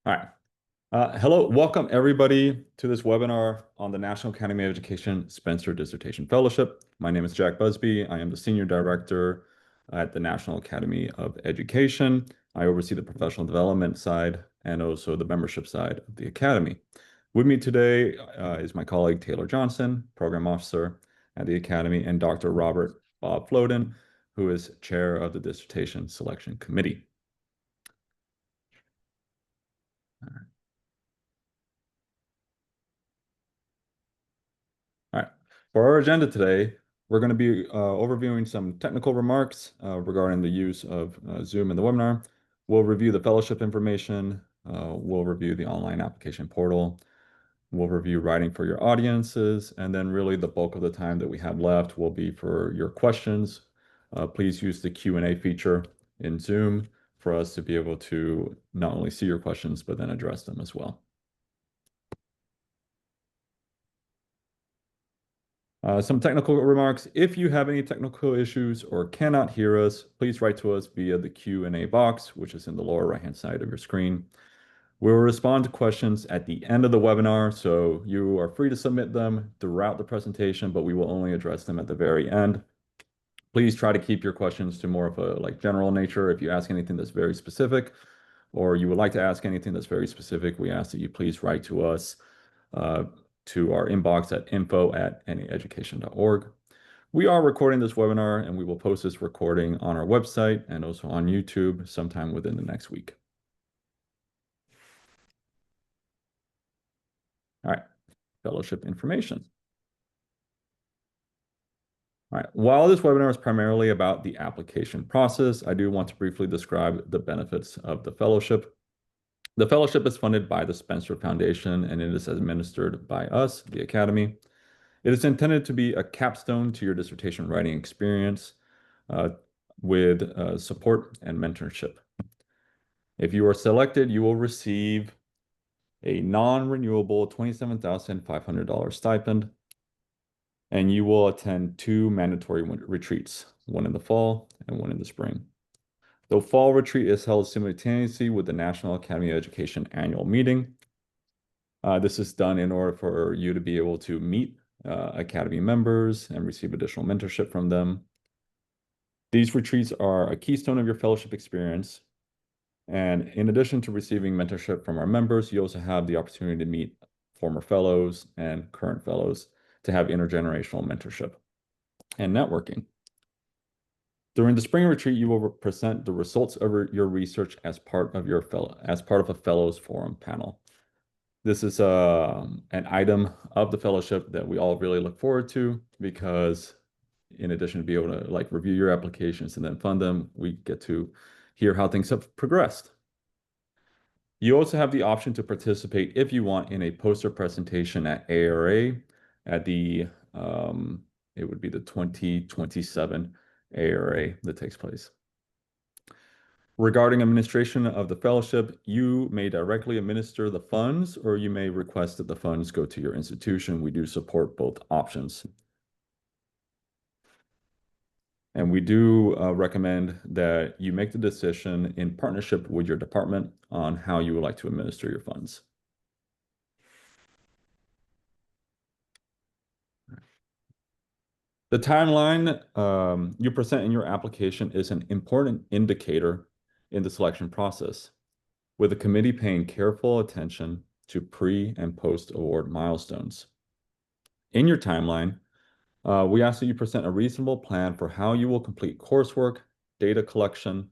All right. Hello, welcome everybody to this webinar on the National Academy of Education Spencer Dissertation Fellowship. My name is Jack Busby. I am the Senior Director at the National Academy of Education. I oversee the professional development side and also the membership side of the Academy. With me today is my colleague Taylor Johnson, Program Officer at the Academy, and Dr. Robert Bob Floden, who is Chair of the Dissertation Selection Committee. All right. For our agenda today, we're going to be overviewing some technical remarks regarding the use of Zoom in the webinar. We'll review the fellowship information. We'll review the online application portal. We'll review writing for your audiences. And then really the bulk of the time that we have left will be for your questions. Please use the Q&A feature in Zoom for us to be able to not only see your questions, but then address them as well. Some technical remarks. If you have any technical issues or cannot hear us, please write to us via the Q&A box, which is in the lower right-hand side of your screen. We'll respond to questions at the end of the webinar, so you are free to submit them throughout the presentation, but we will only address them at the very end. Please try to keep your questions to more of a general nature. If you ask anything that's very specific, or you would like to ask anything that's very specific, we ask that you please write to us to our inbox at info@naeducation.org. We are recording this webinar and we will post this recording on our website and also on YouTube sometime within the next week. All right, fellowship information. All right, while this webinar is primarily about the application process, I do want to briefly describe the benefits of the fellowship. The fellowship is funded by the Spencer Foundation and it is administered by us, the Academy. It is intended to be a capstone to your dissertation writing experience with support and mentorship. If you are selected, you will receive a non-renewable $27,500 stipend, and you will attend 2 mandatory retreats, one in the fall and one in the spring. The fall retreat is held simultaneously with the National Academy of Education annual meeting. This is done in order for you to be able to meet Academy members and receive additional mentorship from them. These retreats are a keystone of your fellowship experience. And in addition to receiving mentorship from our members, you also have the opportunity to meet former fellows and current fellows to have intergenerational mentorship and networking. During the spring retreat, you will present the results of your research as part of a fellows forum panel. This is an item of the fellowship that we all really look forward to because in addition to be able to review your applications and then fund them, we get to hear how things have progressed. You also have the option to participate if you want in a poster presentation at ARA at it would be the 2027 ARA that takes place. Regarding administration of the fellowship, you may directly administer the funds or you may request that the funds go to your institution. We do support both options. And we do recommend that you make the decision in partnership with your department on how you would like to administer your funds. The timeline you present in your application is an important indicator in the selection process, with the committee paying careful attention to pre- and post-award milestones. In your timeline, we ask that you present a reasonable plan for how you will complete coursework, data collection,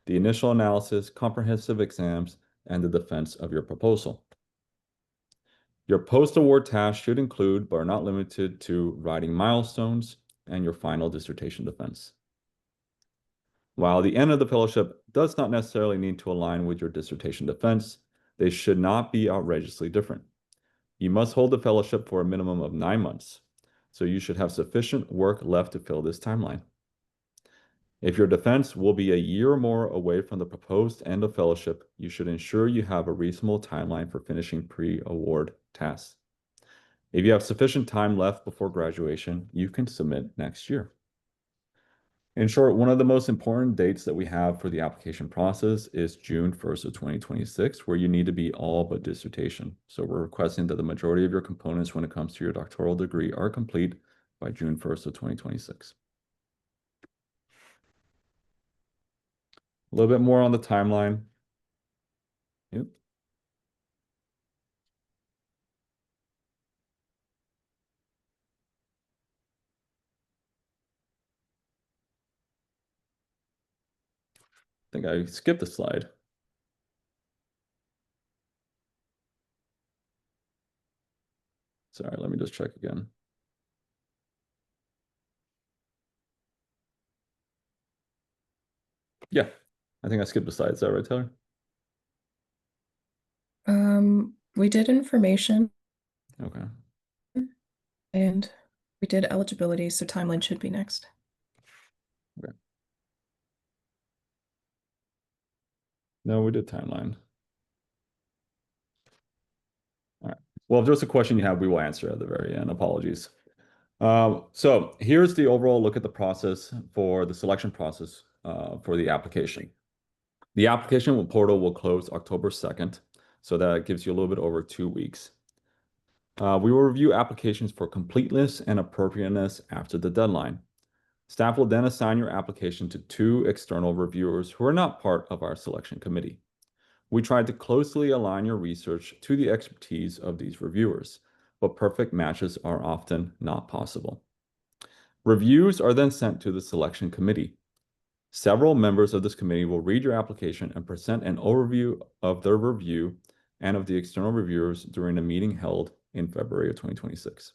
the initial analysis, comprehensive exams, and the defense of your proposal. Your post-award tasks should include, but are not limited to, writing milestones and your final dissertation defense. While the end of the fellowship does not necessarily need to align with your dissertation defense, they should not be outrageously different. You must hold the fellowship for a minimum of 9 months, so you should have sufficient work left to fill this timeline. If your defense will be a year or more away from the proposed end of fellowship, you should ensure you have a reasonable timeline for finishing pre-award tasks. If you have sufficient time left before graduation, you can submit next year. In short, one of the most important dates that we have for the application process is June 1st of 2026, where you need to be all but dissertation. So we're requesting that the majority of your components when it comes to your doctoral degree are complete by June 1st of 2026. A little bit more on the timeline. Yep. I think I skipped a slide. Sorry, let me just check again. Yeah, I think I skipped a slide. Is that right, Taylor? We did information Okay. and we did eligibility, so timeline should be next. Okay. No, we did timeline. All right. Well, if there's a question you have, we will answer at the very end. Apologies. So here's the overall look at the process for the selection process for the application. The application portal will close October 2nd, so that gives you a little bit over 2 weeks. We will review applications for completeness and appropriateness after the deadline. Staff will then assign your application to 2 external reviewers who are not part of our selection committee. We tried to closely align your research to the expertise of these reviewers, but perfect matches are often not possible. Reviews are then sent to the selection committee. Several members of this committee will read your application and present an overview of their review and of the external reviewers during a meeting held in February of 2026.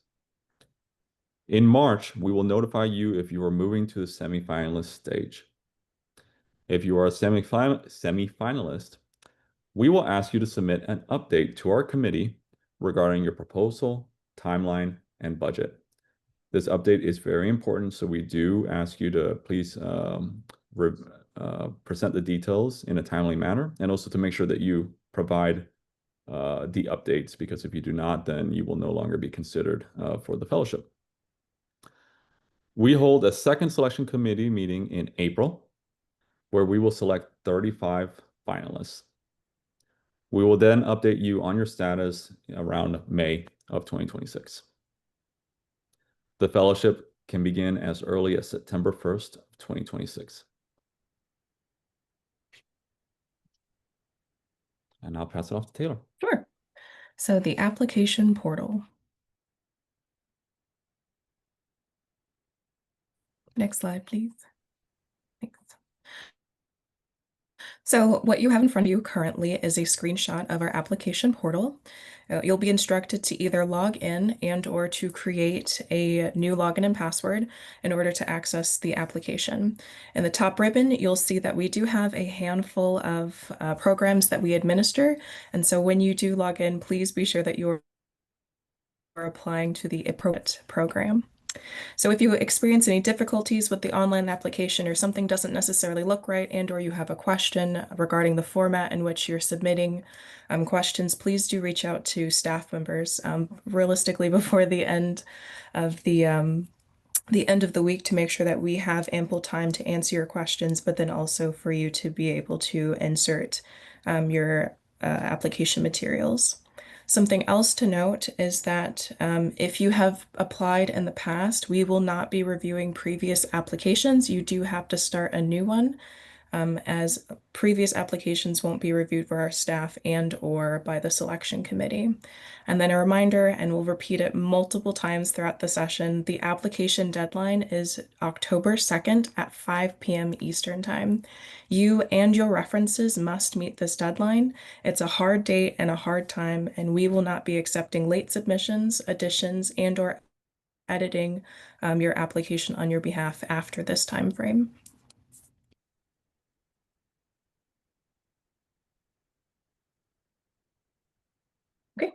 In March, we will notify you if you are moving to the semifinalist stage. If you are a semifinalist, we will ask you to submit an update to our committee regarding your proposal, timeline, and budget. This update is very important, so we do ask you to please present the details in a timely manner, and also to make sure that you provide the updates, because if you do not, then you will no longer be considered for the fellowship. We hold a second selection committee meeting in April, where we will select 35 finalists. We will then update you on your status around May of 2026. The fellowship can begin as early as September 1st of 2026. And I'll pass it off to Taylor. Sure. So the application portal. Next slide, please. Thanks. So what you have in front of you currently is a screenshot of our application portal. You'll be instructed to either log in and or to create a new login and password in order to access the application. In the top ribbon, you'll see that we do have a handful of programs that we administer. And so when you do log in, please be sure that you are applying to the appropriate program. So if you experience any difficulties with the online application, or something doesn't necessarily look right, and or you have a question regarding the format in which you're submitting questions, please do reach out to staff members realistically before the end of the week, to make sure that we have ample time to answer your questions, but then also for you to be able to insert your application materials. Something else to note is that if you have applied in the past, we will not be reviewing previous applications. You do have to start a new one, as previous applications won't be reviewed by our staff and or by the selection committee. And then a reminder, and we'll repeat it multiple times throughout the session, the application deadline is October 2nd at 5 p.m. Eastern Time. You and your references must meet this deadline. It's a hard date and a hard time, and we will not be accepting late submissions, additions, and or editing your application on your behalf after this time frame. Okay.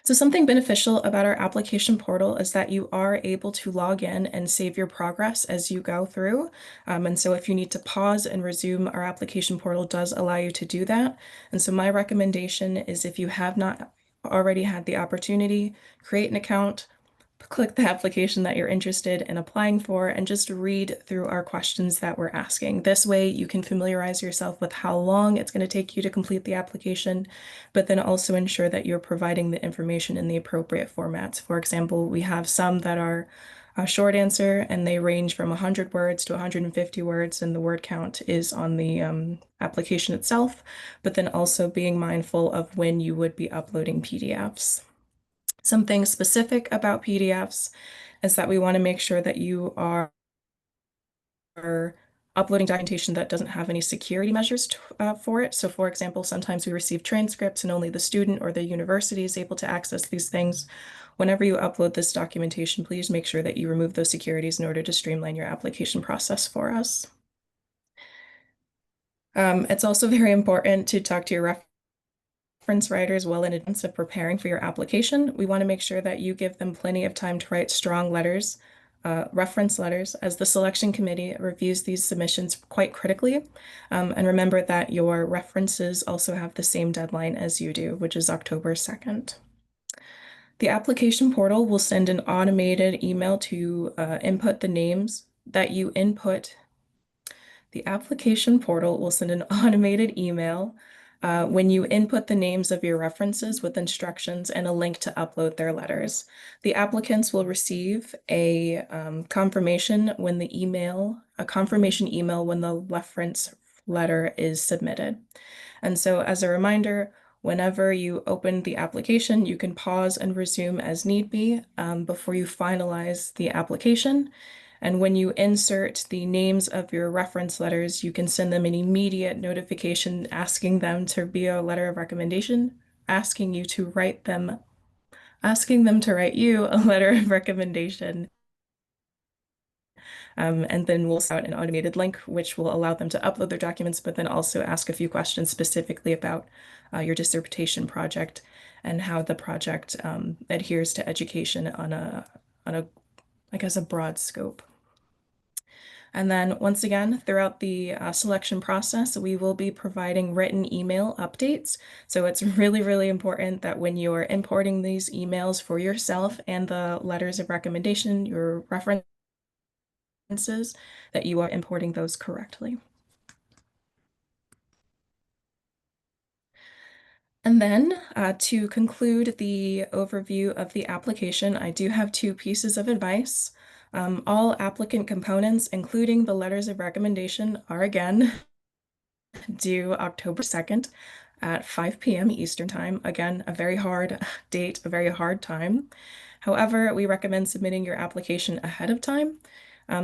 So something beneficial about our application portal is that you are able to log in and save your progress as you go through. And so if you need to pause and resume, our application portal does allow you to do that. And so my recommendation is, if you have not already had the opportunity, create an account, click the application that you're interested in applying for and just read through our questions that we're asking. This way you can familiarize yourself with how long it's going to take you to complete the application, but then also ensure that you're providing the information in the appropriate formats. For example, we have some that are a short answer and they range from 100 words to 150 words, and the word count is on the application itself, but then also being mindful of when you would be uploading PDFs. Something specific about PDFs is that we want to make sure that you are uploading documentation that doesn't have any security measures for it. So for example, sometimes we receive transcripts and only the student or the university is able to access these things. Whenever you upload this documentation, please make sure that you remove those securities in order to streamline your application process for us. It's also very important to talk to your reference writers well in advance of preparing for your application. We want to make sure that you give them plenty of time to write strong letters, reference letters, as the selection committee reviews these submissions quite critically. And remember that your references also have the same deadline as you do, which is October 2nd. The application portal will send an automated email to input the names that you input. The application portal will send an automated email when you input the names of your references with instructions and a link to upload their letters. The applicants will receive a confirmation when a confirmation email when the reference letter is submitted. And so as a reminder, whenever you open the application, you can pause and resume as need be before you finalize the application. And when you insert the names of your reference letters, you can send them an immediate notification asking them to be a letter of recommendation, asking them to write you a letter of recommendation. And then we'll send out an automated link, which will allow them to upload their documents, but then also ask a few questions specifically about your dissertation project and how the project adheres to education on I guess, a broad scope. And then once again, throughout the selection process, we will be providing written email updates. So it's really, really important that when you're importing these emails for yourself and the letters of recommendation, your references, that you are importing those correctly. And then to conclude the overview of the application, I do have two pieces of advice. All applicant components, including the letters of recommendation, are again due October 2nd at 5 p.m. Eastern Time. Again, a very hard date, a very hard time. However, we recommend submitting your application ahead of time.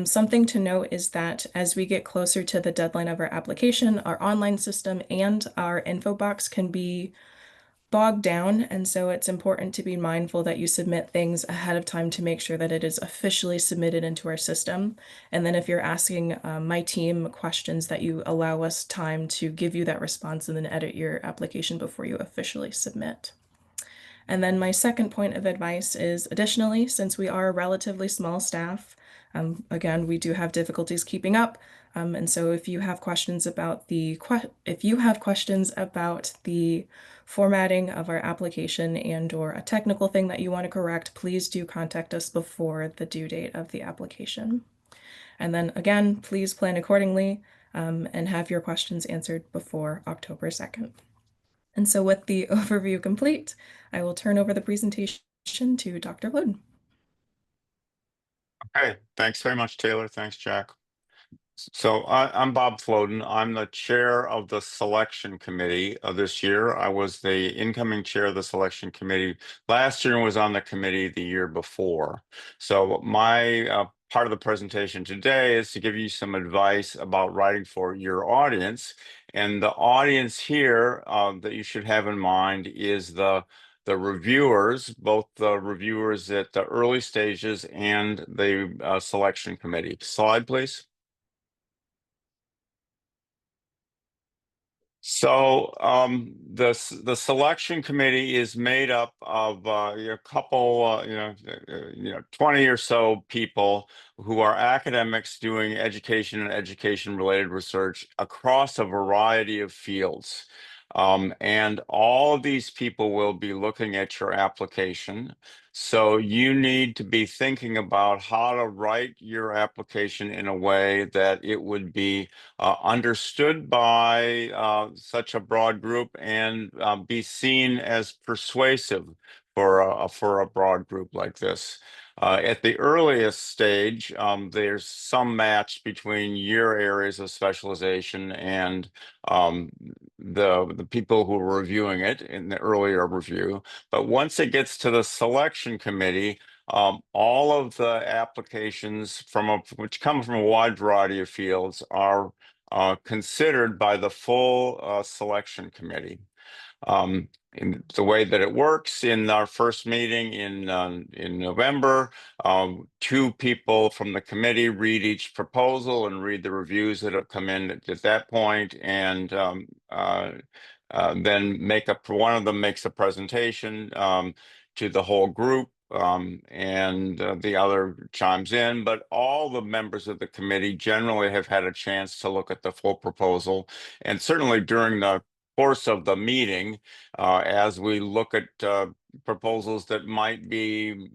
Something to note is that as we get closer to the deadline of our application, our online system and our info box can be bogged down, and so it's important to be mindful that you submit things ahead of time to make sure that it is officially submitted into our system. And then if you're asking my team questions, that you allow us time to give you that response and then edit your application before you officially submit. And then my second point of advice is, additionally, since we are a relatively small staff, again, we do have difficulties keeping up. And so if you have questions about the formatting of our application and or a technical thing that you want to correct, please do contact us before the due date of the application. And then again, please plan accordingly and have your questions answered before October 2nd. And so with the overview complete, I will turn over the presentation to Dr. Wood. Okay, thanks very much, Taylor. Thanks, Jack. So I'm Bob Floden. I'm the chair of the selection committee this year. I was the incoming chair of the selection committee last year and was on the committee the year before. So my part of the presentation today is to give you some advice about writing for your audience. And the audience here that you should have in mind is the reviewers, both the reviewers at the early stages and the selection committee. Slide, please. So the selection committee is made up of a couple, 20 or so people who are academics doing education and education-related research across a variety of fields. And all of these people will be looking at your application. So you need to be thinking about how to write your application in a way that it would be understood by such a broad group and be seen as persuasive for a broad group like this. At the earliest stage, there's some match between your areas of specialization and the people who are reviewing it in the earlier review. But once it gets to the selection committee, all of the applications which come from a wide variety of fields are considered by the full selection committee. In the way that it works in our first meeting in November, two people from the committee read each proposal and read the reviews that have come in at that point, and then one of them makes a presentation to the whole group, and the other chimes in. But all the members of the committee generally have had a chance to look at the full proposal, and certainly during the course of the meeting, as we look at proposals that might be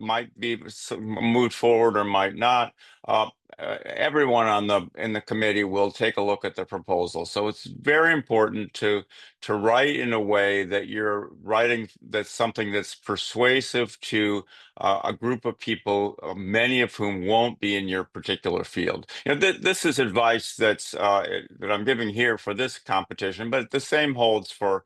moved forward or might not, everyone in the committee will take a look at the proposal. So it's very important to write in a way that you're writing that's something that's persuasive to a group of people, many of whom won't be in your particular field. This is advice that I'm giving here for this competition, but the same holds for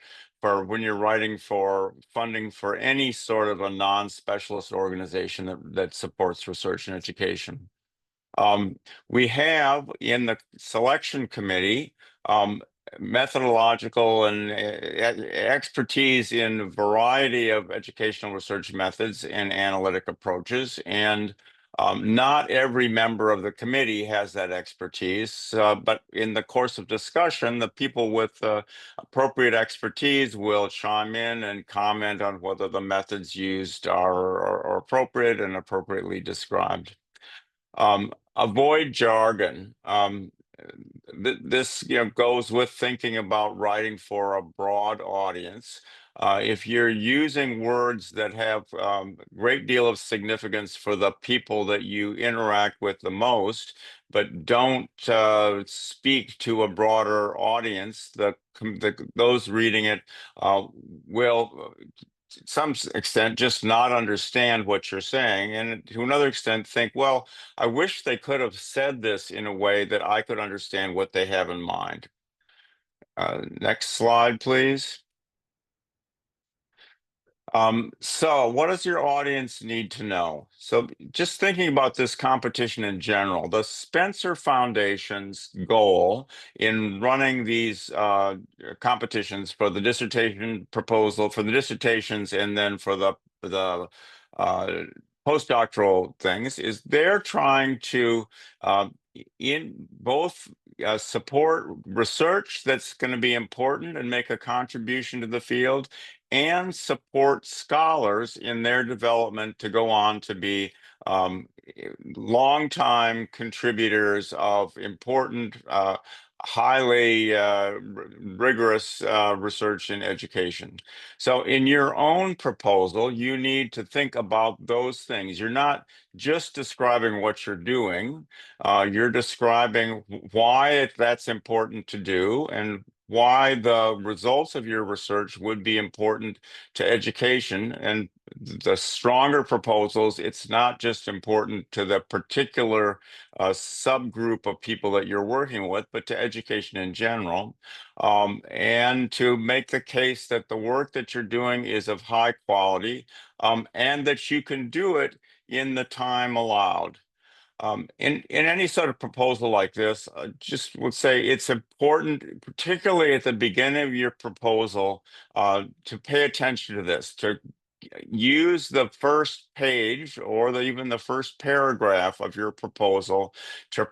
when you're writing for funding for any sort of a non-specialist organization that supports research and education. We have in the selection committee methodological and expertise in a variety of educational research methods and analytic approaches, and not every member of the committee has that expertise, but in the course of discussion, the people with appropriate expertise will chime in and comment on whether the methods used are appropriate and appropriately described. Avoid jargon. This goes with thinking about writing for a broad audience. If you're using words that have a great deal of significance for the people that you interact with the most, but don't speak to a broader audience, those reading it will to some extent just not understand what you're saying, and to another extent think, well, I wish they could have said this in a way that I could understand what they have in mind. Next slide, please. So what does your audience need to know? So just thinking about this competition in general, the Spencer Foundation's goal in running these competitions for the dissertation proposal, for the dissertations, and then for the postdoctoral things, is they're trying to in both support research that's going to be important and make a contribution to the field, and support scholars in their development to go on to be longtime contributors of important, highly rigorous research in education. So in your own proposal, you need to think about those things. You're not just describing what you're doing, you're describing why that's important to do and why the results of your research would be important to education. And the stronger proposals, it's not just important to the particular subgroup of people that you're working with, but to education in general. And to make the case that the work that you're doing is of high quality, and that you can do it in the time allowed. In any sort of proposal like this, just would say it's important, particularly at the beginning of your proposal, to pay attention to this, to use the first page or even the first paragraph of your proposal to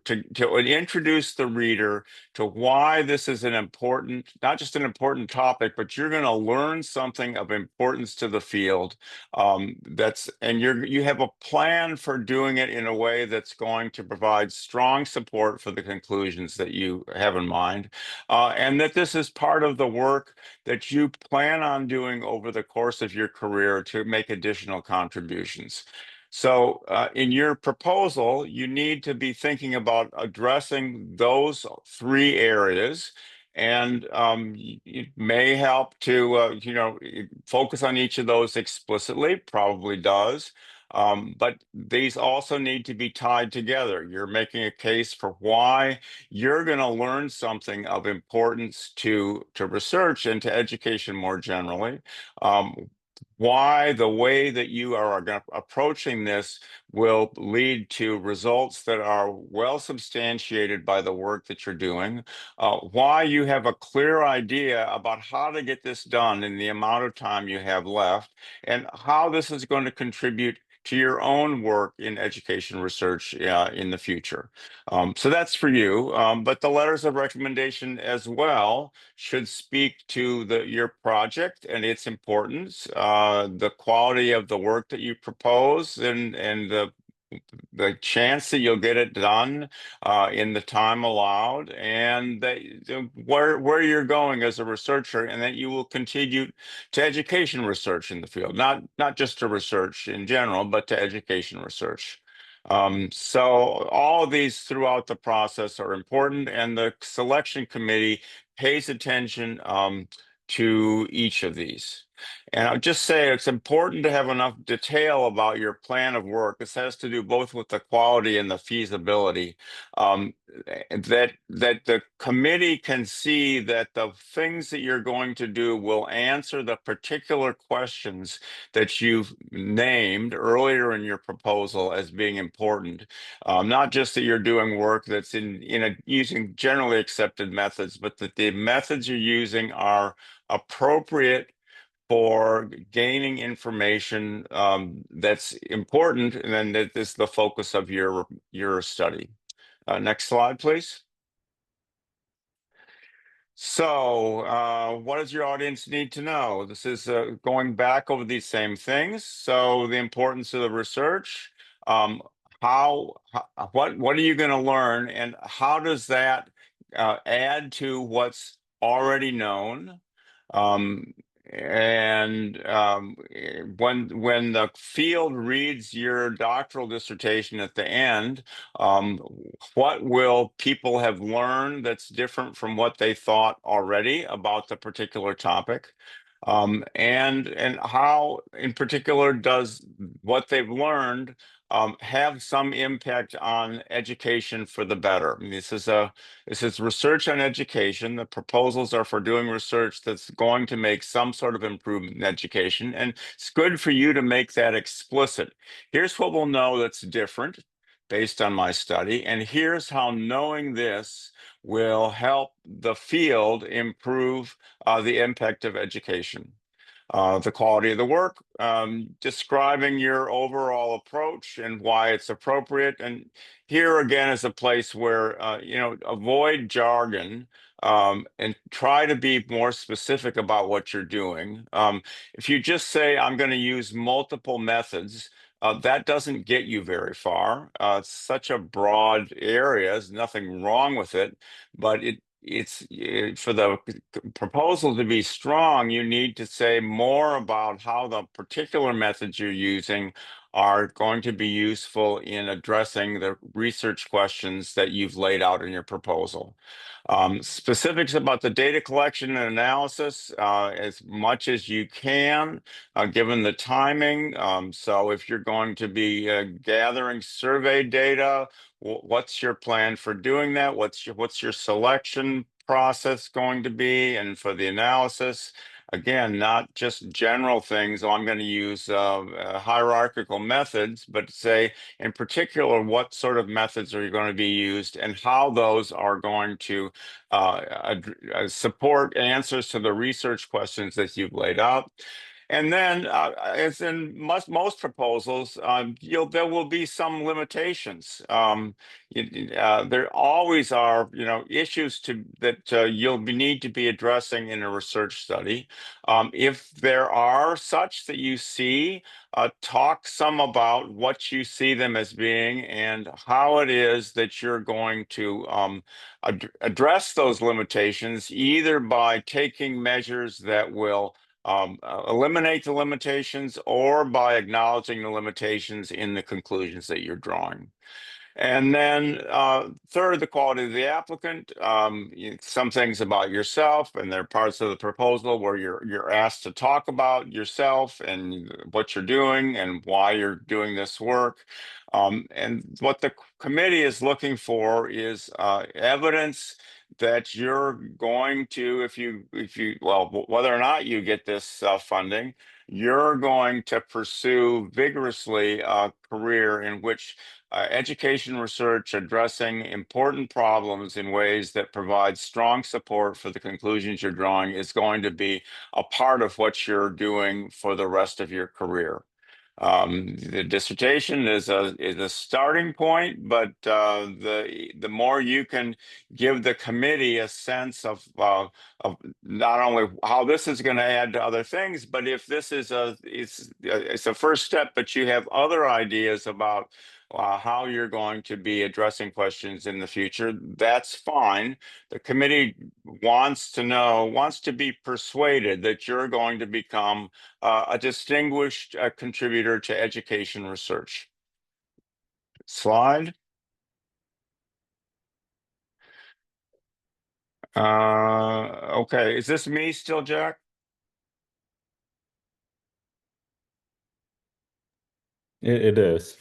introduce the reader to why this is an important, not just an important topic, but you're going to learn something of importance to the field. And you have a plan for doing it in a way that's going to provide strong support for the conclusions that you have in mind, and that this is part of the work that you plan on doing over the course of your career to make additional contributions. So in your proposal, you need to be thinking about addressing those three areas. And it may help to, focus on each of those explicitly, probably does. But these also need to be tied together. You're making a case for why you're going to learn something of importance to research and to education more generally. Why the way that you are approaching this will lead to results that are well substantiated by the work that you're doing, why you have a clear idea about how to get this done in the amount of time you have left, and how this is going to contribute to your own work in education research in the future. So that's for you, but the letters of recommendation as well should speak to your project and its importance, the quality of the work that you propose, and the chance that you'll get it done in the time allowed, and that where you're going as a researcher, and that you will contribute to education research in the field, not just to research in general, but to education research. So all of these throughout the process are important, and the selection committee pays attention to each of these. And I'll just say it's important to have enough detail about your plan of work. This has to do both with the quality and the feasibility, that the committee can see that the things that you're going to do will answer the particular questions that you've named earlier in your proposal as being important. Not just that you're doing work that's using generally accepted methods, but that the methods you're using are appropriate for gaining information that's important, and then that is the focus of your study. Next slide, please. So what does your audience need to know? This is going back over these same things. So the importance of the research, what are you going to learn, and how does that add to what's already known? When the field reads your doctoral dissertation at the end, what will people have learned that's different from what they thought already about the particular topic? And how, in particular, does what they've learned have some impact on education for the better? I mean, this is research on education. The proposals are for doing research that's going to make some sort of improvement in education, and it's good for you to make that explicit. Here's what we'll know that's different based on my study, and here's how knowing this will help the field improve the impact of education. The quality of the work, describing your overall approach and why it's appropriate. And here again is a place where, avoid jargon and try to be more specific about what you're doing. If you just say, I'm going to use multiple methods, that doesn't get you very far. It's such a broad area. There's nothing wrong with it, but for the proposal to be strong, you need to say more about how the particular methods you're using are going to be useful in addressing the research questions that you've laid out in your proposal. Specifics about the data collection and analysis, as much as you can, given the timing. So if you're going to be gathering survey data, what's your plan for doing that? What's your selection process going to be? And for the analysis, again, not just general things. Oh, I'm going to use hierarchical methods, but say in particular, what sort of methods are going to be used, and how those are going to support answers to the research questions that you've laid out. And then, as in most proposals, there will be some limitations. There always are, issues that you'll need to be addressing in a research study. If there are such that you see, talk some about what you see them as being and how it is that you're going to address those limitations, either by taking measures that will eliminate the limitations or by acknowledging the limitations in the conclusions that you're drawing. And then third, the quality of the applicant. Some things about yourself, and there are parts of the proposal where you're asked to talk about yourself and what you're doing and why you're doing this work. And what the committee is looking for is evidence that you're going to, whether or not you get this funding, you're going to pursue vigorously a career in which education research addressing important problems in ways that provide strong support for the conclusions you're drawing is going to be a part of what you're doing for the rest of your career. The dissertation is a starting point, but the more you can give the committee a sense of not only how this is going to add to other things, but if this is it's a first step, but you have other ideas about how you're going to be addressing questions in the future, that's fine. The committee wants to be persuaded that you're going to become a distinguished contributor to education research. Slide. Okay, is this me still, Jack? It is.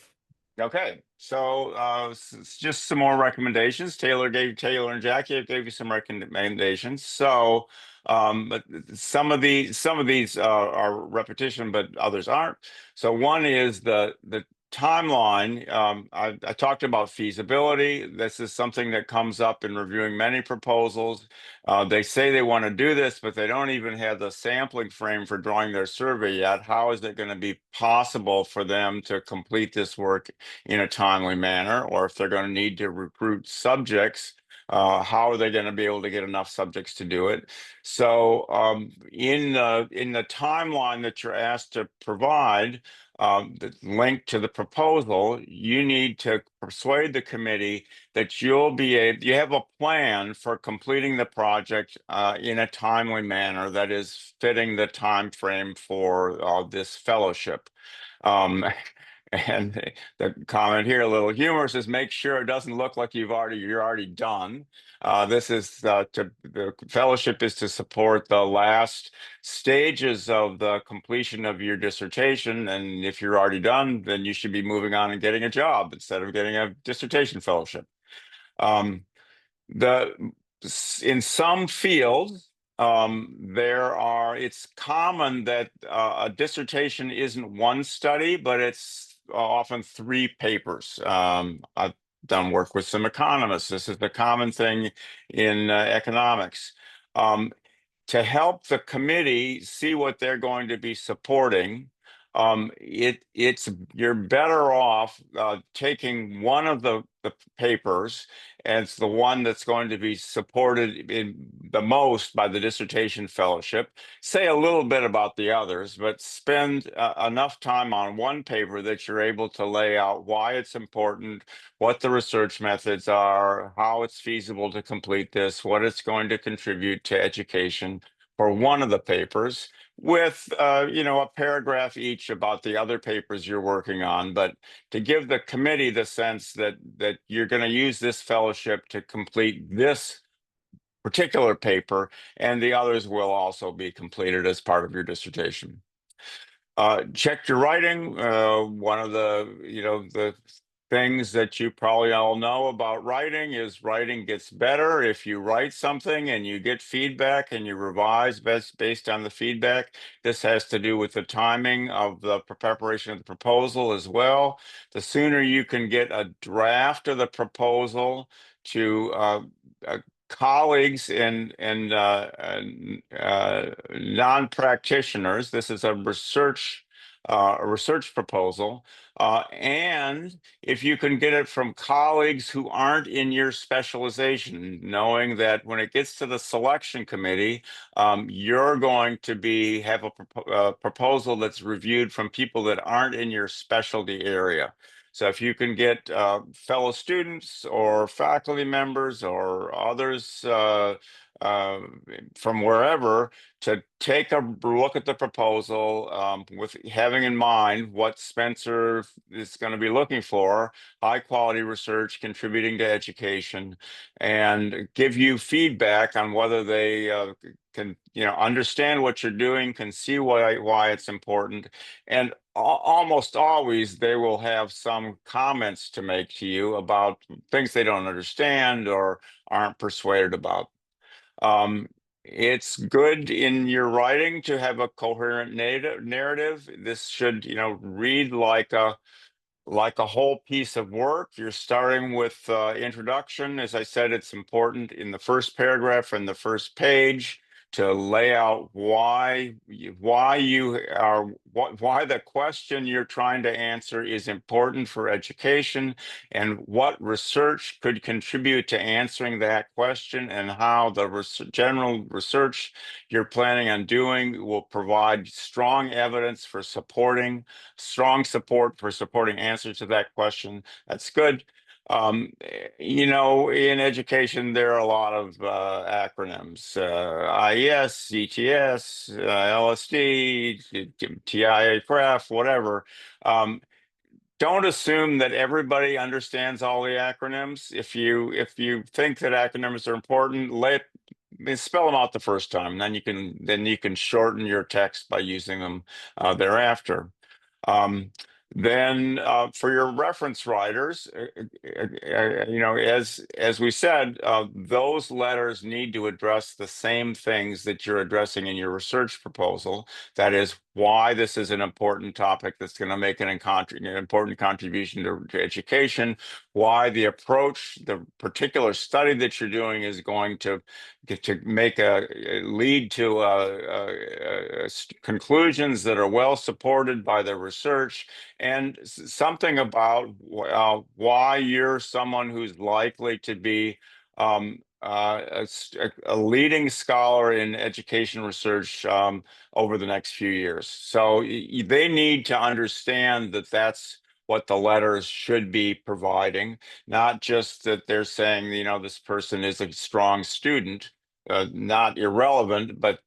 Okay, so just some more recommendations. Taylor and Jackie gave you some recommendations. So, but some of these are repetition, but others aren't. So one is the timeline. I talked about feasibility. This is something that comes up in reviewing many proposals. They say they want to do this, but they don't even have the sampling frame for drawing their survey yet. How is it going to be possible for them to complete this work in a timely manner? Or if they're going to need to recruit subjects, how are they going to be able to get enough subjects to do it? So in the timeline that you're asked to provide, the link to the proposal, you need to persuade the committee that you have a plan for completing the project in a timely manner that is fitting the time frame for this fellowship. And the comment here, a little humorous, is make sure it doesn't look like you're already done. The fellowship is to support the last stages of the completion of your dissertation. And if you're already done, then you should be moving on and getting a job instead of getting a dissertation fellowship. In some fields, it's common that a dissertation isn't one study, but it's often 3 papers. I've done work with some economists. This is the common thing in economics. To help the committee see what they're going to be supporting, you're better off taking one of the papers, and it's the one that's going to be supported in the most by the Dissertation Fellowship. Say a little bit about the others, but spend enough time on one paper that you're able to lay out why it's important, what the research methods are, how it's feasible to complete this, what it's going to contribute to education for one of the papers, with a paragraph each about the other papers you're working on, but to give the committee the sense that you're going to use this fellowship to complete this particular paper, and the others will also be completed as part of your dissertation. Check your writing. One of the things that you probably all know about writing is writing gets better if you write something and you get feedback and you revise based on the feedback. This has to do with the timing of the preparation of the proposal as well. The sooner you can get a draft of the proposal to colleagues and non-practitioners. This is a research proposal, and if you can get it from colleagues who aren't in your specialization, knowing that when it gets to the selection committee, you're going to have a proposal that's reviewed from people that aren't in your specialty area. So if you can get fellow students or faculty members or others uh, from wherever to take a look at the proposal with having in mind what Spencer is going to be looking for, high quality research contributing to education, and give you feedback on whether they can understand what you're doing, can see why it's important, and almost always they will have some comments to make to you about things they don't understand or aren't persuaded about. It's good in your writing to have a coherent narrative. This should, read like a whole piece of work. You're starting with introduction. As I said, it's important in the first paragraph and the first page to lay out why the question you're trying to answer is important for education, and what research could contribute to answering that question, and how the general research you're planning on doing will provide strong evidence for strong support for supporting answers to that question. That's good. In education, there are a lot of acronyms: IES, CTS, LSD, TIA-CREF, whatever. Don't assume that everybody understands all the acronyms. If you think that acronyms are important, spell them out the first time. Then you can shorten your text by using them thereafter. Then for your reference writers, as we said, those letters need to address the same things that you're addressing in your research proposal. That is why this is an important topic that's going to make an important contribution to education, why the particular study that you're doing is going to lead to conclusions that are well supported by the research, and something about why you're someone who's likely to be a leading scholar in education research over the next few years. So they need to understand that that's what the letters should be providing, not just that they're saying, this person is a strong student. Not irrelevant, but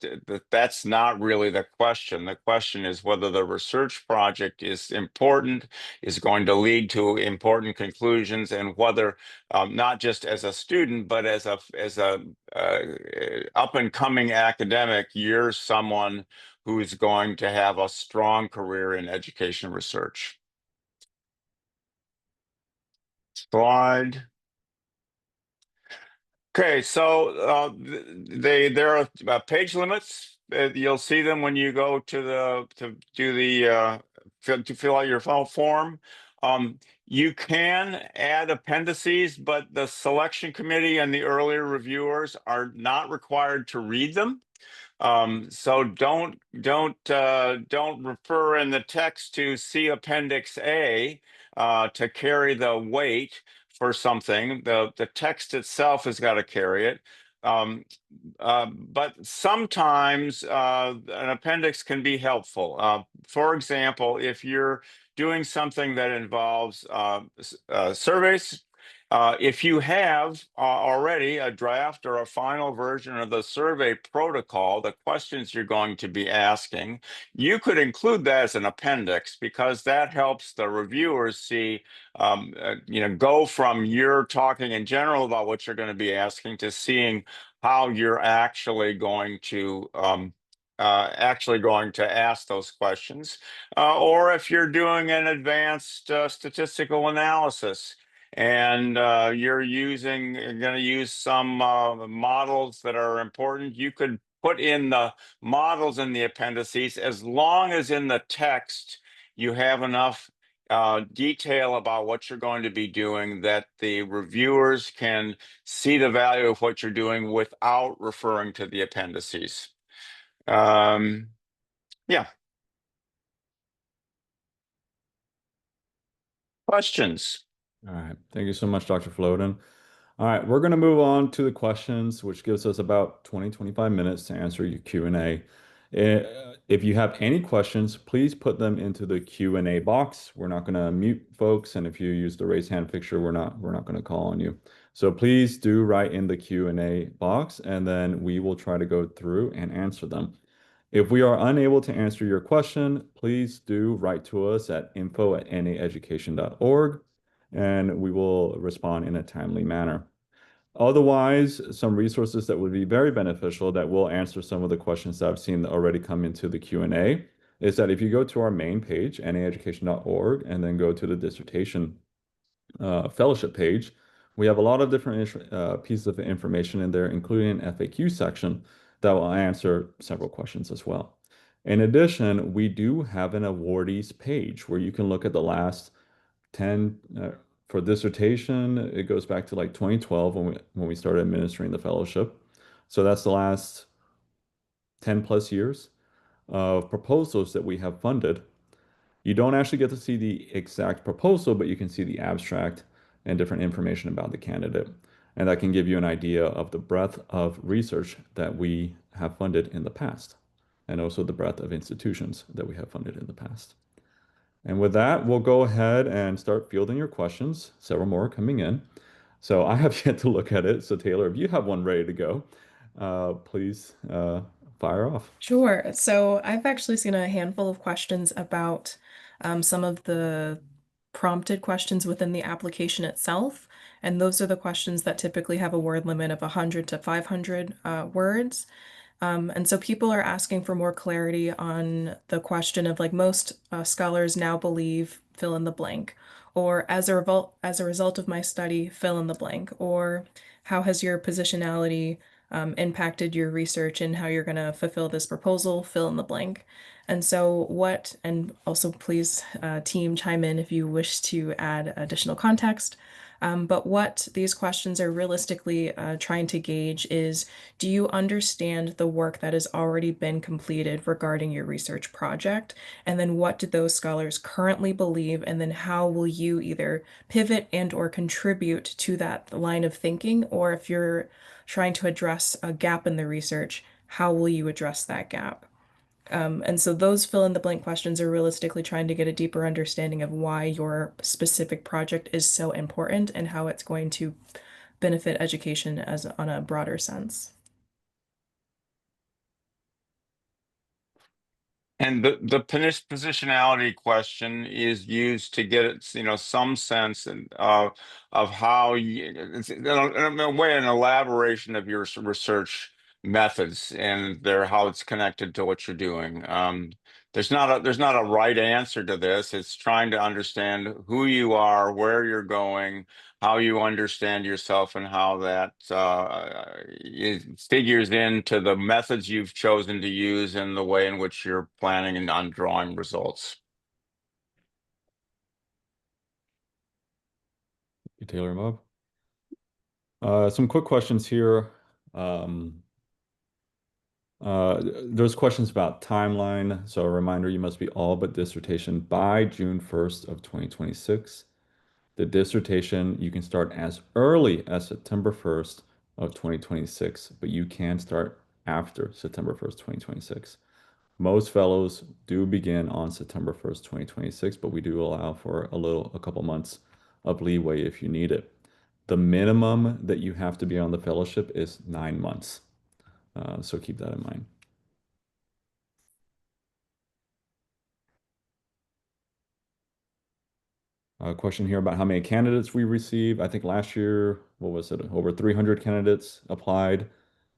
that's not really the question. The question is whether the research project is important, is going to lead to important conclusions, and whether not just as a student, but as a up and coming academic, you're someone who's going to have a strong career in education research. Slide. Okay, so there are page limits. You'll see them when you go to fill out your form. You can add appendices, but the selection committee and the earlier reviewers are not required to read them. So don't refer in the text to see Appendix A to carry the weight for something. The text itself has got to carry it. But sometimes an appendix can be helpful. For example, if you're doing something that involves surveys, if you have already a draft or a final version of the survey protocol, the questions you're going to be asking, you could include that as an appendix, because that helps the reviewers see, go from your talking in general about what you're going to be asking to seeing how you're actually going to ask those questions. Or if you're doing an advanced statistical analysis, and you're going to use some models that are important, you could put in the models in the appendices, as long as in the text you have enough detail about what you're going to be doing, that the reviewers can see the value of what you're doing without referring to the appendices. Yeah. Questions? All right. Thank you so much, Dr. Floden. All right, we're going to move on to the questions, which gives us about 25 minutes to answer your Q&A. If you have any questions, please put them into the Q&A box. We're not going to mute folks, and if you use the raise hand picture, we're not going to call on you. So please do write in the Q&A box, and then we will try to go through and answer them. If we are unable to answer your question, please do write to us at info@naeducation.org, and we will respond in a timely manner. Otherwise, some resources that would be very beneficial that will answer some of the questions that I've seen already come into the Q&A is that if you go to our main page, naeducation.org, and then go to the dissertation fellowship page, we have a lot of different pieces of information in there, including an FAQ section that will answer several questions as well. In addition, we do have an awardees page where you can look at the last 10 for dissertation. It goes back to like 2012 when we started administering the fellowship. So that's the last 10 plus years of proposals that we have funded. You don't actually get to see the exact proposal, but you can see the abstract and different information about the candidate. And that can give you an idea of the breadth of research that we have funded in the past, and also the breadth of institutions that we have funded in the past. And with that, we'll go ahead and start fielding your questions. Several more are coming in. So I have yet to look at it. So Taylor, if you have one ready to go, please fire off. Sure. So I've actually seen a handful of questions about some of the prompted questions within the application itself. And those are the questions that typically have a word limit of 100 to 500 words. And so people are asking for more clarity on the question of like most scholars now believe fill in the blank, or as a result of my study, fill in the blank, or how has your positionality impacted your research and how you're going to fulfill this proposal, fill in the blank. And so and also please team chime in if you wish to add additional context. But what these questions are realistically trying to gauge is, do you understand the work that has already been completed regarding your research project? And then what do those scholars currently believe? And then how will you either pivot and or contribute to that line of thinking? Or if you're trying to address a gap in the research, how will you address that gap? And so those fill in the blank questions are realistically trying to get a deeper understanding of why your specific project is so important and how it's going to benefit education as on a broader sense. And the positionality question is used to get it, some sense of how it's in a way, an elaboration of your research methods and how it's connected to what you're doing. There's not a right answer to this. It's trying to understand who you are, where you're going, how you understand yourself, and how that it figures into the methods you've chosen to use and the way in which you're planning and on drawing results. You, Taylor and Bob. Some quick questions here. Um, there's questions about timeline. So a reminder, you must be all but dissertation by June 1st of 2026. The dissertation, you can start as early as September 1st of 2026, but you can start after September 1st, 2026. Most fellows do begin on September 1st, 2026, but we do allow for a couple months of leeway if you need it. The minimum that you have to be on the fellowship is 9 months. So keep that in mind. A question here about how many candidates we receive. I think last year, what was it? Over 300 candidates applied.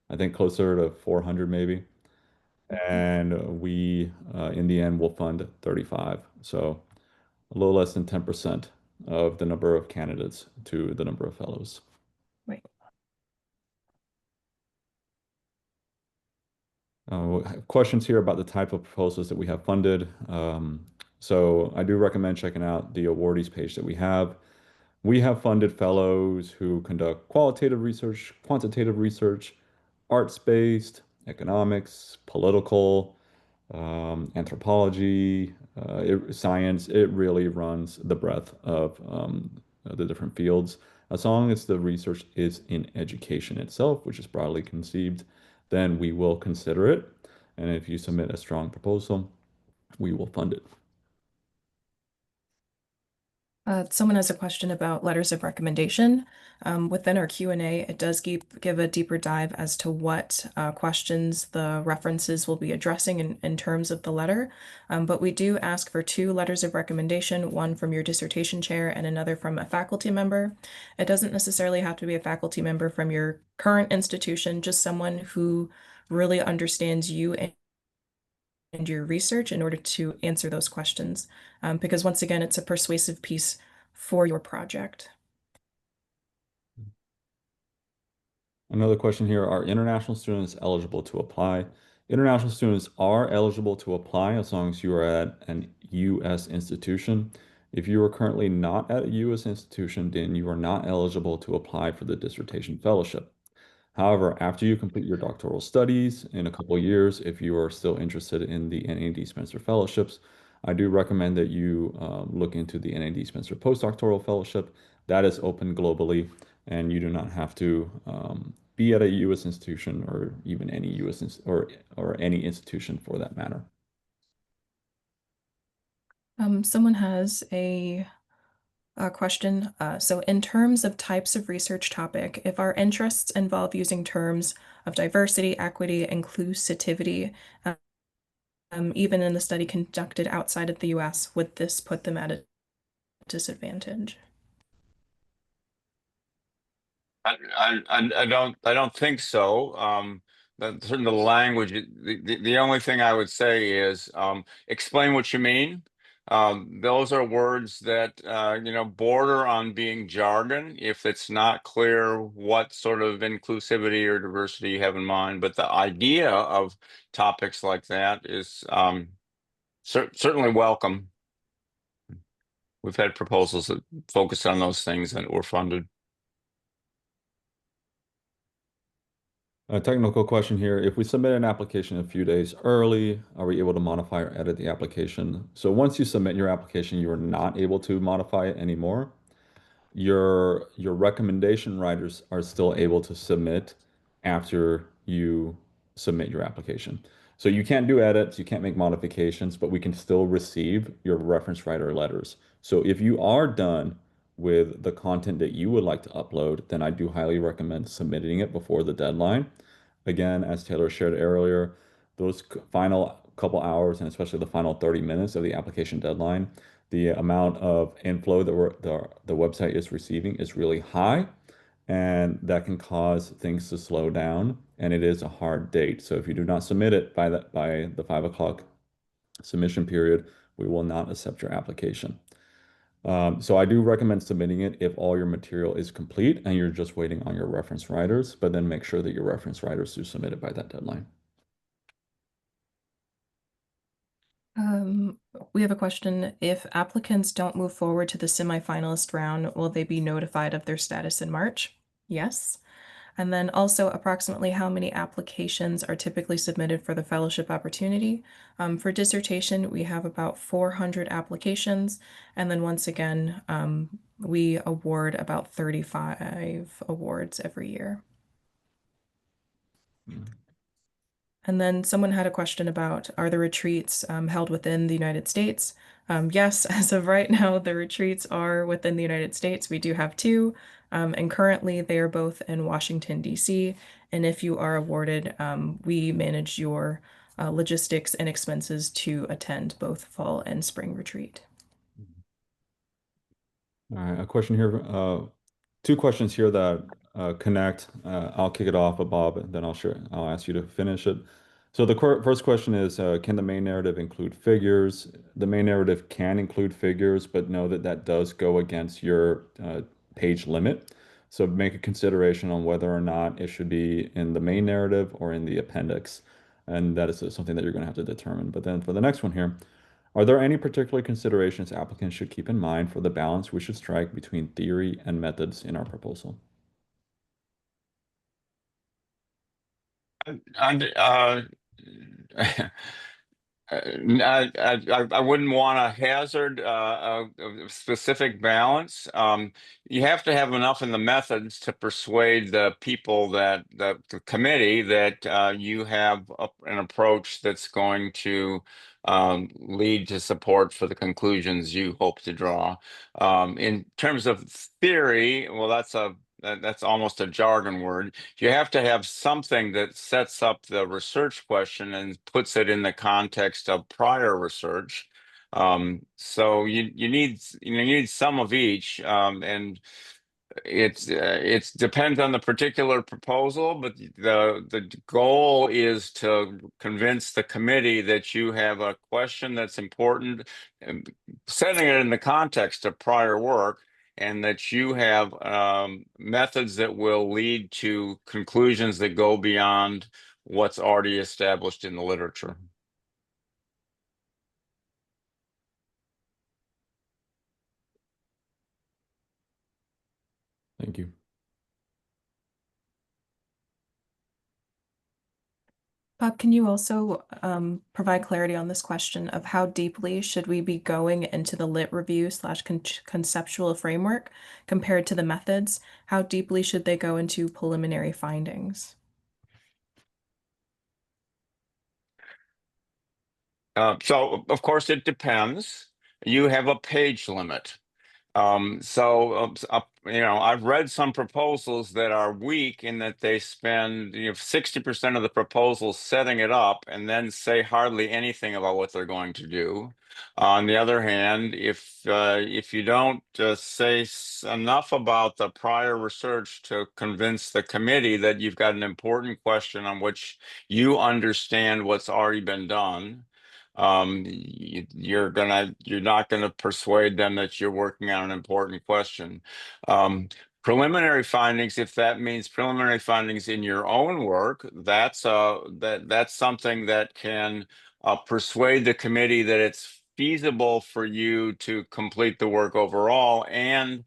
I think closer to 400 maybe. And we, in the end, will fund 35. So a little less than 10% of the number of candidates to the number of fellows. Right. Questions here about the type of proposals that we have funded. So I do recommend checking out the awardees page that we have. We have funded fellows who conduct qualitative research, quantitative research, arts-based, economics, political, anthropology, science. It really runs the breadth of the different fields. As long as the research is in education itself, which is broadly conceived, then we will consider it. And if you submit a strong proposal, we will fund it. Someone has a question about letters of recommendation. Within our Q&A, it does give a deeper dive as to what questions the references will be addressing in terms of the letter. But we do ask for two letters of recommendation, one from your dissertation chair and another from a faculty member. It doesn't necessarily have to be a faculty member from your current institution, just someone who really understands you and your research in order to answer those questions. Because once again, it's a persuasive piece for your project. Another question here, are international students eligible to apply? International students are eligible to apply as long as you are at an U.S. institution. If you are currently not at a U.S. institution, then you are not eligible to apply for the dissertation fellowship. However, after you complete your doctoral studies in a couple of years, if you are still interested in the NAEd Spencer Fellowships, I do recommend that you look into the NAEd Spencer Postdoctoral Fellowship. That is open globally, and you do not have to be at a U.S. institution or even any or any institution for that matter. Someone has a question. So in terms of types of research topic, if our interests involve using terms of diversity, equity, inclusivity, even in the study conducted outside of the US, would this put them at a disadvantage? I don't think so. Certainly the language, the only thing I would say is, explain what you mean. Those are words that, border on being jargon if it's not clear what sort of inclusivity or diversity you have in mind. But the idea of topics like that is, certainly welcome. We've had proposals that focus on those things that were funded. A technical question here. If we submit an application a few days early, are we able to modify or edit the application? So once you submit your application, you are not able to modify it anymore. Your recommendation writers are still able to submit after you submit your application. So you can't do edits, you can't make modifications, but we can still receive your reference writer letters. So if you are done with the content that you would like to upload, then I do highly recommend submitting it before the deadline. Again, as Taylor shared earlier, those final couple hours and especially the final 30 minutes of the application deadline, the amount of inflow that the website is receiving is really high, and that can cause things to slow down. And it is a hard date. So if you do not submit it by the 5 o'clock submission period, we will not accept your application. So I do recommend submitting it if all your material is complete and you're just waiting on your reference writers, but then make sure that your reference writers do submit it by that deadline. We have a question. If applicants don't move forward to the semifinalist round, will they be notified of their status in March? Yes. And then also approximately how many applications are typically submitted for the fellowship opportunity. For dissertation, we have about 400 applications. And then once again, we award about 35 awards every year. And then someone had a question about, are the retreats held within the United States? Yes, as of right now, the retreats are within the United States. We do have two, and currently they are both in Washington, D.C. And if you are awarded, we manage your logistics and expenses to attend both fall and spring retreat. All right, a question here, two questions here that connect. I'll kick it off, Bob, and then I'll ask you to finish it. So the first question is, can the main narrative include figures? The main narrative can include figures, but know that that does go against your page limit. So make a consideration on whether or not it should be in the main narrative or in the appendix. And that is something that you're going to have to determine. But then for the next one here, Are there any particular considerations applicants should keep in mind for the balance we should strike between theory and methods in our proposal? And I wouldn't want to hazard a specific balance. You have to have enough in the methods to persuade the people that the committee that you have an approach that's going to lead to support for the conclusions you hope to draw. In terms of theory, well, that's almost a jargon word. You have to have something that sets up the research question and puts it in the context of prior research. So you need some of each, and it's depends on the particular proposal, but the goal is to convince the committee that you have a question that's important, and setting it in the context of prior work, and that you have methods that will lead to conclusions that go beyond what's already established in the literature. Thank you. Bob, can you also provide clarity on this question of how deeply should we be going into the lit review / conceptual framework compared to the methods? How deeply should they go into preliminary findings? So of course it depends. You have a page limit. I've read some proposals that are weak in that they spend 60% of the proposals setting it up and then say hardly anything about what they're going to do. On the other hand, if you don't say enough about the prior research to convince the committee that you've got an important question on which you understand what's already been done, you're not gonna persuade them that you're working on an important question. Preliminary findings, if that means preliminary findings in your own work, that's something that can persuade the committee that it's feasible for you to complete the work overall. And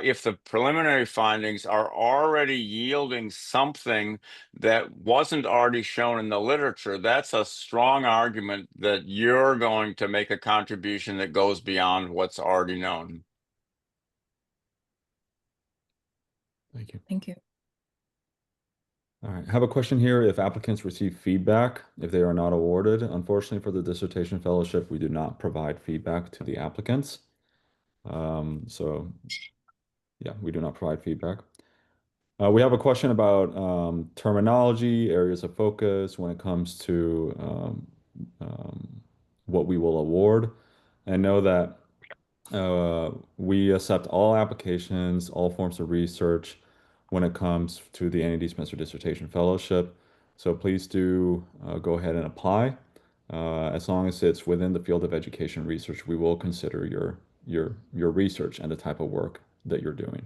if the preliminary findings are already yielding something that wasn't already shown in the literature, that's a strong argument that you're going to make a contribution that goes beyond what's already known. Thank you. Thank you. All right, I have a question here. If applicants receive feedback, if they are not awarded, unfortunately for the dissertation fellowship, we do not provide feedback to the applicants. So yeah, we do not provide feedback. We have a question about terminology, areas of focus when it comes to what we will award. I know that we accept all applications, all forms of research when it comes to the NAEd Spencer Dissertation Fellowship. So please do go ahead and apply. As long as it's within the field of education research, we will consider your research and the type of work that you're doing.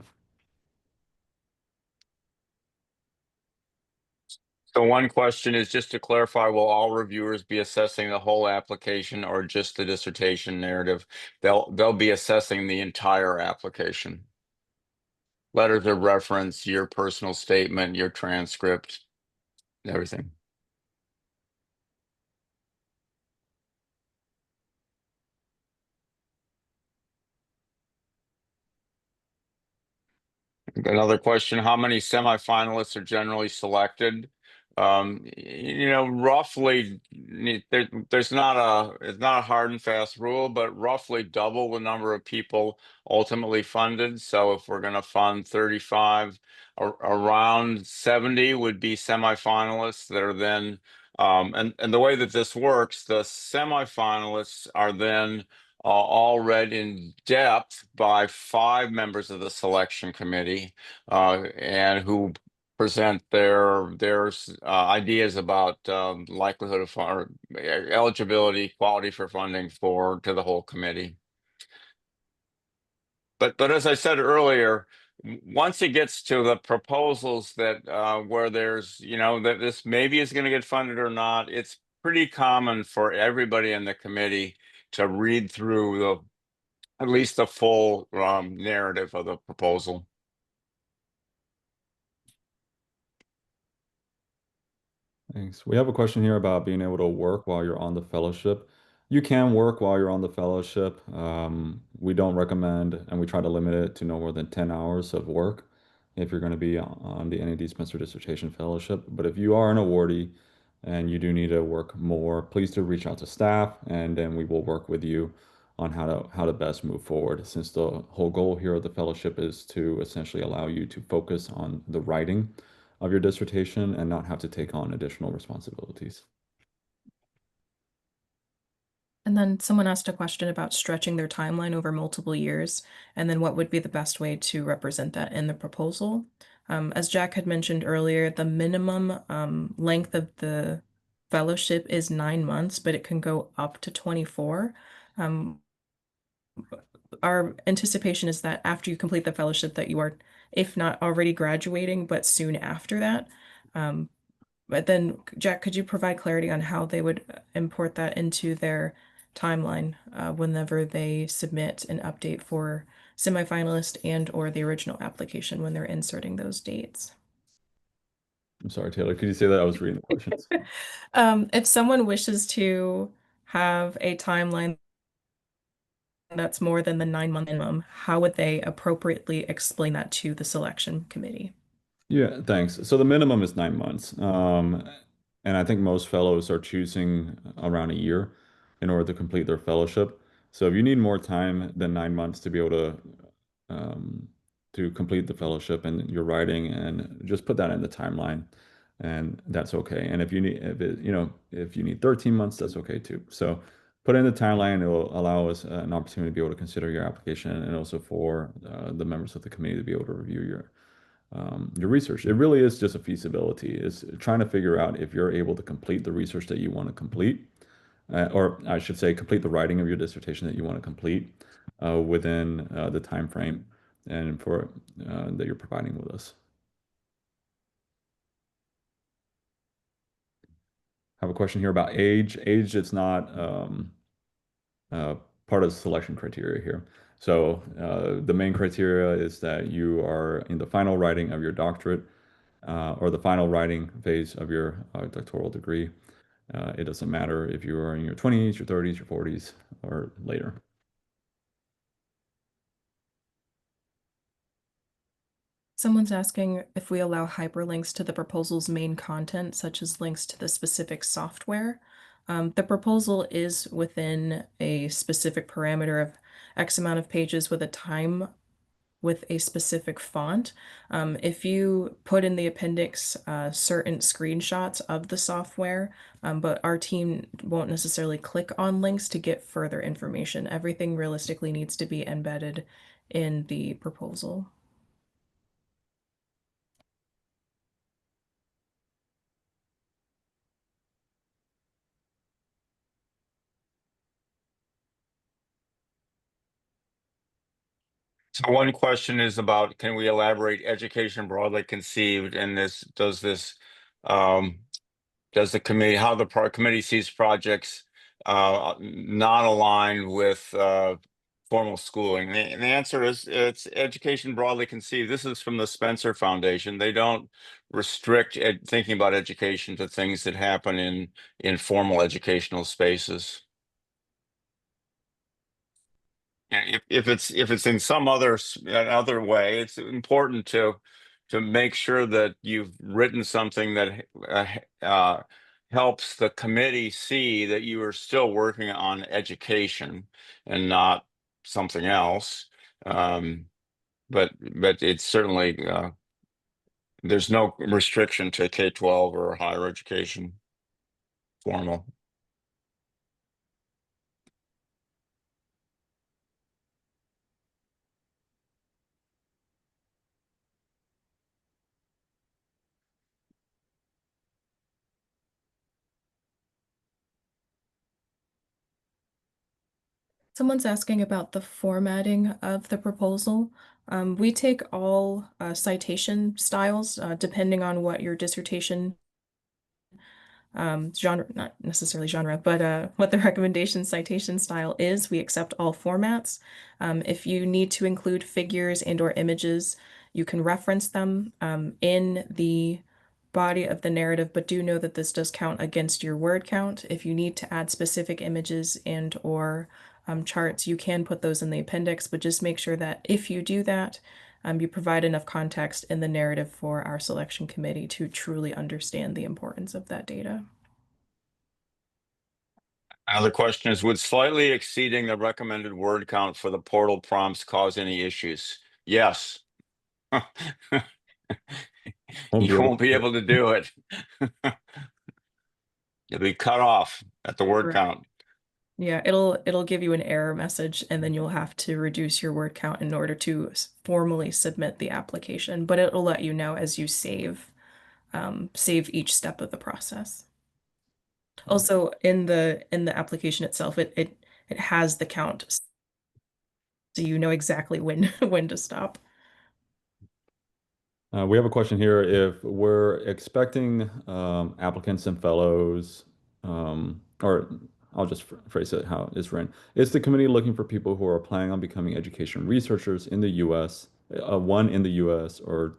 So one question is, just to clarify, will all reviewers be assessing the whole application or just the dissertation narrative? They'll be assessing the entire application. Letters of reference, your personal statement, your transcript, everything. Another question, how many semifinalists are generally selected? Roughly, it's not a hard and fast rule, but roughly double the number of people ultimately funded. So if we're going to fund 35, around 70 would be semifinalists that are then, and the way that this works, the semifinalists are then all read in depth by 5 members of the selection committee, and who present their ideas about likelihood of or eligibility, quality for funding to the whole committee. But as I said earlier, once it gets to the proposals that where there's that this maybe is going to get funded or not, it's pretty common for everybody in the committee to read through at least the full narrative of the proposal. Thanks. We have a question here about being able to work while you're on the fellowship. You can work while you're on the fellowship. We don't recommend, and we try to limit it to no more than 10 hours of work if you're going to be on the NAEd Spencer Dissertation Fellowship. But if you are an awardee and you do need to work more, please do reach out to staff, and then we will work with you on how to best move forward. Since the whole goal here of the fellowship is to essentially allow you to focus on the writing of your dissertation and not have to take on additional responsibilities. And then someone asked a question about stretching their timeline over multiple years, and then what would be the best way to represent that in the proposal. As Jack had mentioned earlier, the minimum length of the fellowship is 9 months, but it can go up to 24. Our anticipation is that after you complete the fellowship that you are, if not already graduating, but soon after that. But then, Jack, could you provide clarity on how they would import that into their timeline whenever they submit an update for semifinalist and or the original application when they're inserting those dates? I'm sorry, Taylor, could you say that? I was reading the questions. If someone wishes to have a timeline that's more than the 9 month minimum, how would they appropriately explain that to the selection committee? Yeah, thanks. So the minimum is 9 months. And I think most fellows are choosing around a year in order to complete their fellowship. So if you need more time than 9 months to be able to complete the fellowship and your writing, and just put that in the timeline, and that's okay. And if you need, if you need 13 months, that's okay too. So put in the timeline. It will allow us an opportunity to be able to consider your application, and also for the members of the committee to be able to review your research. It really is just a feasibility. It's trying to figure out if you're able to complete the research that you want to complete, or I should say, complete the writing of your dissertation that you want to complete within the time frame and for that you're providing with us. I have a question here about age. Age is not uh, part of the selection criteria here. So the main criteria is that you are in the final writing of your doctorate or the final writing phase of your doctoral degree. It doesn't matter if you are in your 20s, your 30s, your 40s, or later. Someone's asking if we allow hyperlinks to the proposal's main content, such as links to the specific software. The proposal is within a specific parameter of X amount of pages with a time with a specific font. If you put in the appendix certain screenshots of the software, but our team won't necessarily click on links to get further information. Everything realistically needs to be embedded in the proposal. So one question is about, can we elaborate education broadly conceived, and does the committee, how the committee sees projects not aligned with formal schooling? The answer is it's education broadly conceived. This is from the Spencer Foundation. They don't restrict thinking about education to things that happen in formal educational spaces. And if it's in some other way, it's important to make sure that you've written something that helps the committee see that you are still working on education and not something else. But it's certainly there's no restriction to K-12 or higher education formal. Someone's asking about the formatting of the proposal. We take all citation styles, depending on what your dissertation genre, not necessarily genre, but what the recommendation citation style is. We accept all formats. If you need to include figures and or images, you can reference them in the body of the narrative, but do know that this does count against your word count. If you need to add specific images and or charts, you can put those in the appendix, but just make sure that if you do that, you provide enough context in the narrative for our selection committee to truly understand the importance of that data. Another question is, would slightly exceeding the recommended word count for the portal prompts cause any issues? Yes. You won't be able to do it. You'll be cut off at the word Correct. count. Yeah, it'll give you an error message, and then you'll have to reduce your word count in order to formally submit the application. But it'll let you know as you save each step of the process. Also, in the application itself, it has the count, so you know exactly when when to stop. We have a question here. If we're expecting applicants and fellows, or I'll just phrase it how it's written. Is the committee looking for people who are planning on becoming education researchers in the U.S., one in the U.S. or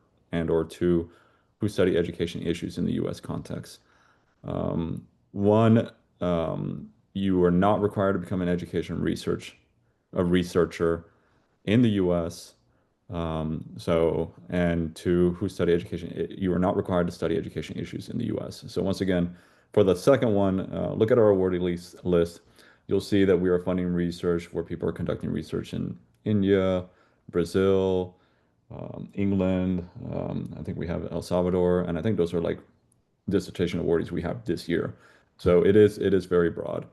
two who study education issues in the U.S. context? One, you are not required to become a researcher in the U.S. And two, who study education, you are not required to study education issues in the US. So once again, for the second one, look at our awardee list. You'll see that we are funding research where people are conducting research in India, Brazil, England. I think we have El Salvador, and I think those are like dissertation awardees we have this year. So it is very broad.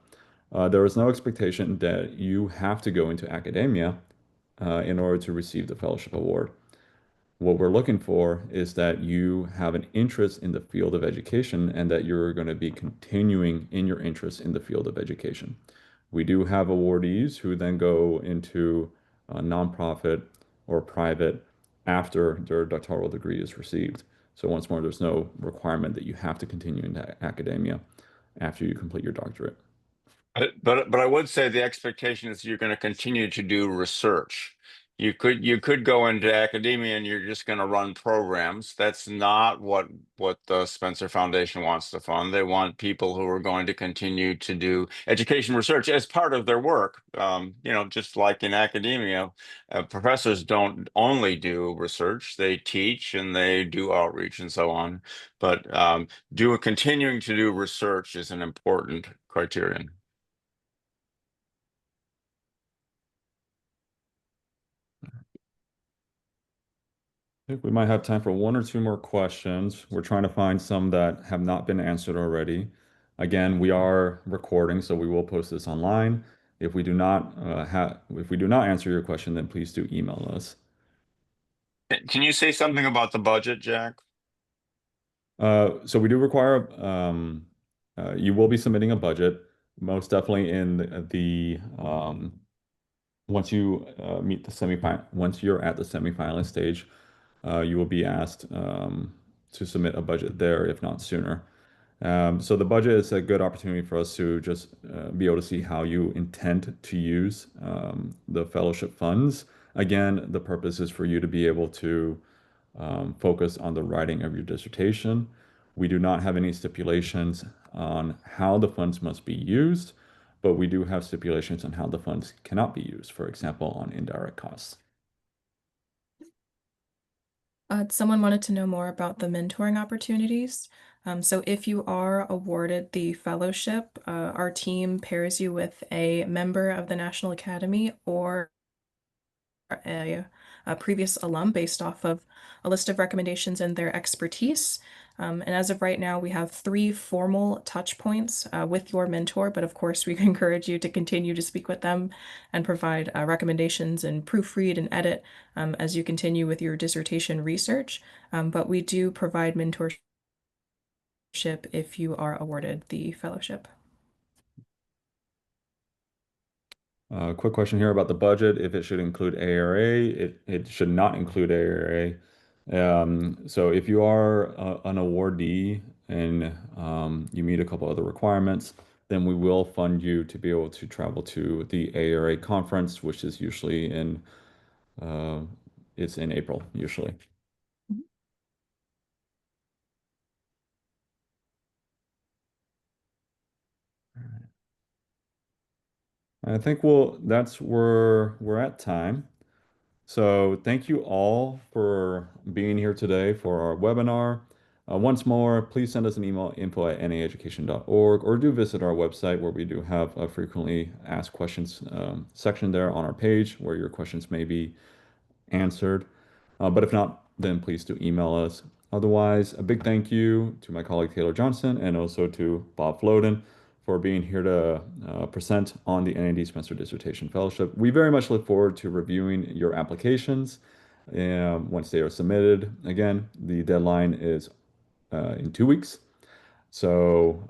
There is no expectation that you have to go into academia in order to receive the fellowship award. What we're looking for is that you have an interest in the field of education and that you're going to be continuing in your interest in the field of education. We do have awardees who then go into a nonprofit or private after their doctoral degree is received. So once more, there's no requirement that you have to continue into academia after you complete your doctorate. But I would say the expectation is you're going to continue to do research. You could go into academia and you're just going to run programs. That's not what the Spencer Foundation wants to fund. They want people who are going to continue to do education research as part of their work. Just like in academia, professors don't only do research; they teach and they do outreach and so on. But continuing to do research is an important criterion. I think we might have time for one or two more questions. We're trying to find some that have not been answered already. Again, we are recording, so we will post this online. If we do not answer your question, then please do email us. Can you say something about the budget, Jack? So we do require you will be submitting a budget, most definitely in once you meet the once you're at the semifinalist stage, you will be asked to submit a budget there, if not sooner. So the budget is a good opportunity for us to just be able to see how you intend to use the fellowship funds. Again, the purpose is for you to be able to focus on the writing of your dissertation. We do not have any stipulations on how the funds must be used, but we do have stipulations on how the funds cannot be used, for example, on indirect costs. Someone wanted to know more about the mentoring opportunities. So if you are awarded the fellowship, our team pairs you with a member of the National Academy or a previous alum based off of a list of recommendations and their expertise. And as of right now, we have 3 formal touch points with your mentor, but of course, we encourage you to continue to speak with them and provide recommendations and proofread and edit as you continue with your dissertation research. But we do provide mentorship if you are awarded the fellowship. Quick question here about the budget. If it should include ARA, it should not include ARA. So if you are an awardee and you meet a couple other requirements, then we will fund you to be able to travel to the ARA conference, which is usually uh, it's in April, usually. I think that's where we're at time. So thank you all for being here today for our webinar. Once more, please send us an email, info@naeducation.org, or do visit our website where we do have a frequently asked questions section there on our page where your questions may be answered. But if not, then please do email us. Otherwise, a big thank you to my colleague Taylor Johnson and also to Bob Floden for being here to present on the NAEd Spencer Dissertation Fellowship. We very much look forward to reviewing your applications once they are submitted. Again, the deadline is in 2 weeks. So